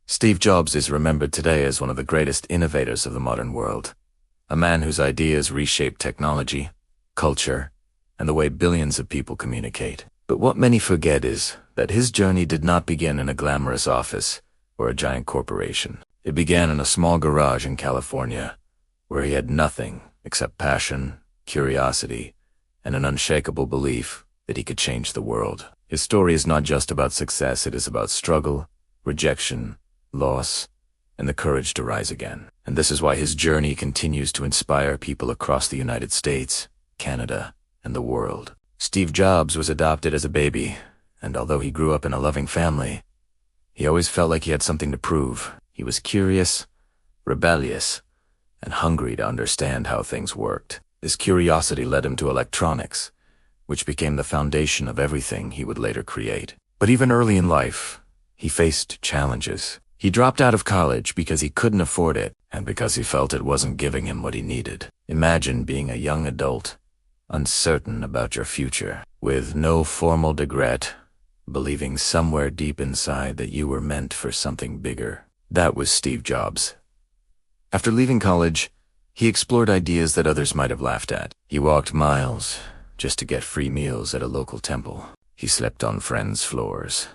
Steve Jobs is remembered today as one of the greatest innovators of the modern world, a man whose ideas reshaped technology, culture, and the way billions of people communicate. But what many forget is that his journey did not begin in a glamorous office or a giant corporation. It began in a small garage in California, where he had nothing except passion, curiosity, and an unshakable belief that he could change the world. His story is not just about success, it is about struggle, rejection, loss, and the courage to rise again. And this is why his journey continues to inspire people across the United States, Canada, and the world. Steve Jobs was adopted as a baby, and although he grew up in a loving family, he always felt like he had something to prove. He was curious, rebellious, and hungry to understand how things worked. This curiosity led him to electronics, which became the foundation of everything he would later create. But even early in life, he faced challenges. He dropped out of college because he couldn't afford it and because he felt it wasn't giving him what he needed. Imagine being a young adult, uncertain about your future, with no formal degree, believing somewhere deep inside that you were meant for something bigger. That was Steve Jobs. After leaving college, he explored ideas that others might have laughed at. He walked miles just to get free meals at a local temple. He slept on friends' floors.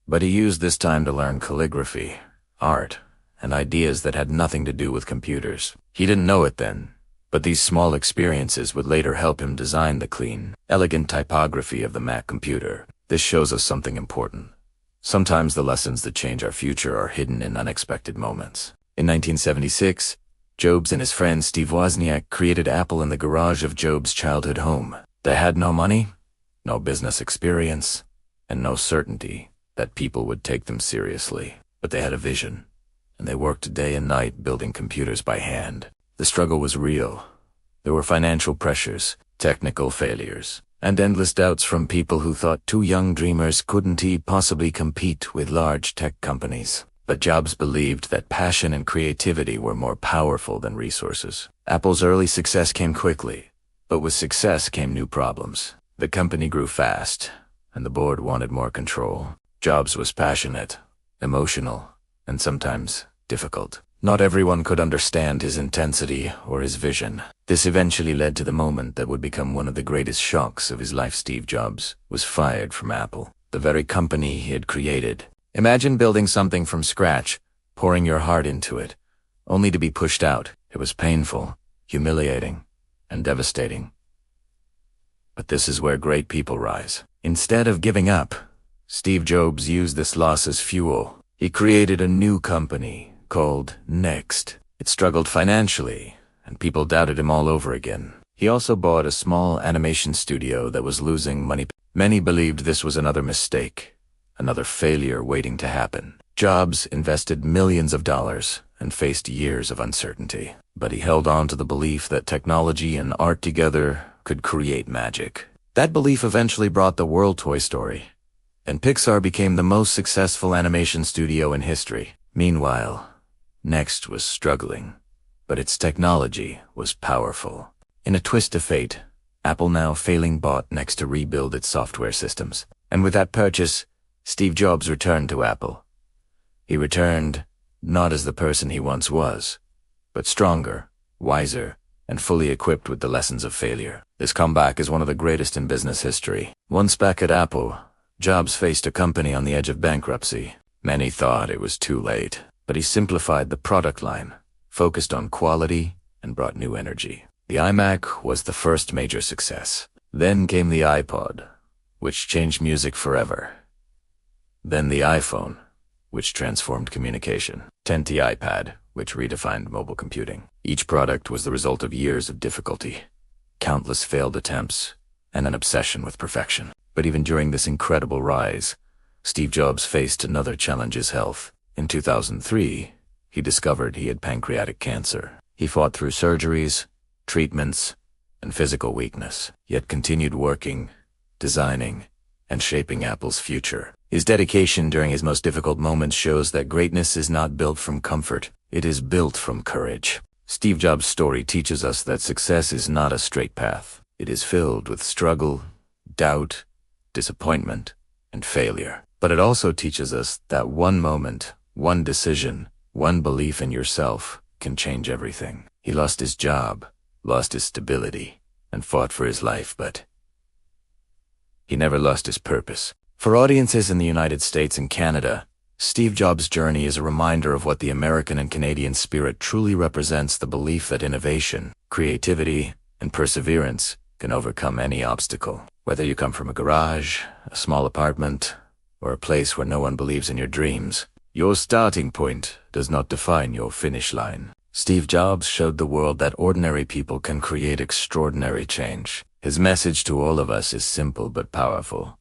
But he used this time to learn calligraphy, art, and ideas that had nothing to do with computers. He didn't know it then, but these small experiences would later help him design the clean, elegant typography of the Mac computer. This shows us something important. Sometimes the lessons that change our future are hidden in unexpected moments. In 1976, Jobs and his friend Steve Wozniak created Apple in the garage of Jobs' childhood home. They had no money, no business experience, and no certainty that people would take them seriously. But they had a vision, and they worked day and night building computers by hand. The struggle was real. There were financial pressures, technical failures, and endless doubts from people who thought two young dreamers couldn't possibly compete with large tech companies. But Jobs believed that passion and creativity were more powerful than resources. Apple's early success came quickly, but with success came new problems. The company grew fast, and the board wanted more control. Jobs was passionate, emotional, and sometimes difficult. Not everyone could understand his intensity or his vision. This eventually led to the moment that would become one of the greatest shocks of his life. Steve Jobs was fired from Apple, the very company he had created. Imagine building something from scratch, pouring your heart into it, only to be pushed out. It was painful, humiliating, and devastating. But this is where great people rise. Instead of giving up, Steve Jobs used this loss as fuel. He created a new company called Next. It struggled financially, and people doubted him all over again. He also bought a small animation studio that was losing money. Many believed this was another mistake, another failure waiting to happen. Jobs invested millions of dollars and faced years of uncertainty, but he held on to the belief that technology and art together could create magic. That belief eventually brought the world Toy Story, and Pixar became the most successful animation studio in history. Meanwhile, Next was struggling, but its technology was powerful. In a twist of fate, Apple now failing bought Next to rebuild its software systems. And with that purchase, Steve Jobs returned to Apple. He returned not as the person he once was, but stronger, wiser, and fully equipped with the lessons of failure. This comeback is one of the greatest in business history. Once back at Apple, Jobs faced a company on the edge of bankruptcy. Many thought it was too late, but he simplified the product line, focused on quality, and brought new energy. The iMac was the first major success. Then came the iPod, which changed music forever. Then the iPhone, which transformed communication. Then the iPad, which redefined mobile computing. Each product was the result of years of difficulty, countless failed attempts, and an obsession with perfection. But even during this incredible rise, Steve Jobs faced another challenge: his health. In 2003, he discovered he had pancreatic cancer. He fought through surgeries, treatments, and physical weakness, yet continued working, designing, and shaping Apple's future. His dedication during his most difficult moments shows that greatness is not built from comfort, it is built from courage. Steve Jobs' story teaches us that success is not a straight path. It is filled with struggle, doubt, disappointment, and failure. But it also teaches us that one moment, One decision, one belief in yourself can change everything. He lost his job, lost his stability, and fought for his life, but he never lost his purpose. For audiences in the United States and Canada, Steve Jobs' journey is a reminder of what the American and Canadian spirit truly represents: the belief that innovation, creativity, and perseverance can overcome any obstacle. Whether you come from a garage, a small apartment, or a place where no one believes in your dreams, your starting point does not define your finish line. Steve Jobs showed the world that ordinary people can create extraordinary change. His message to all of us is simple but powerful.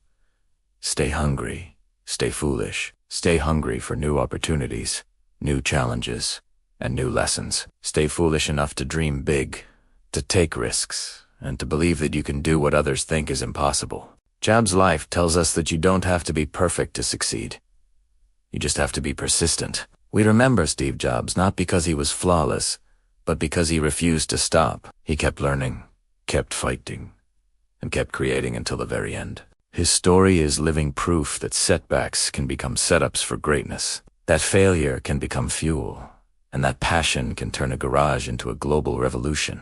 Stay hungry, stay foolish, stay hungry for new opportunities, new challenges, and new lessons. Stay foolish enough to dream big, to take risks, and to believe that you can do what others think is impossible. Jobs' life tells us that you don't have to be perfect to succeed. You just have to be persistent. We remember Steve Jobs not because he was flawless, but because he refused to stop. He kept learning, kept fighting, and kept creating until the very end. His story is living proof that setbacks can become setups for greatness, that failure can become fuel, and that passion can turn a garage into a global revolution.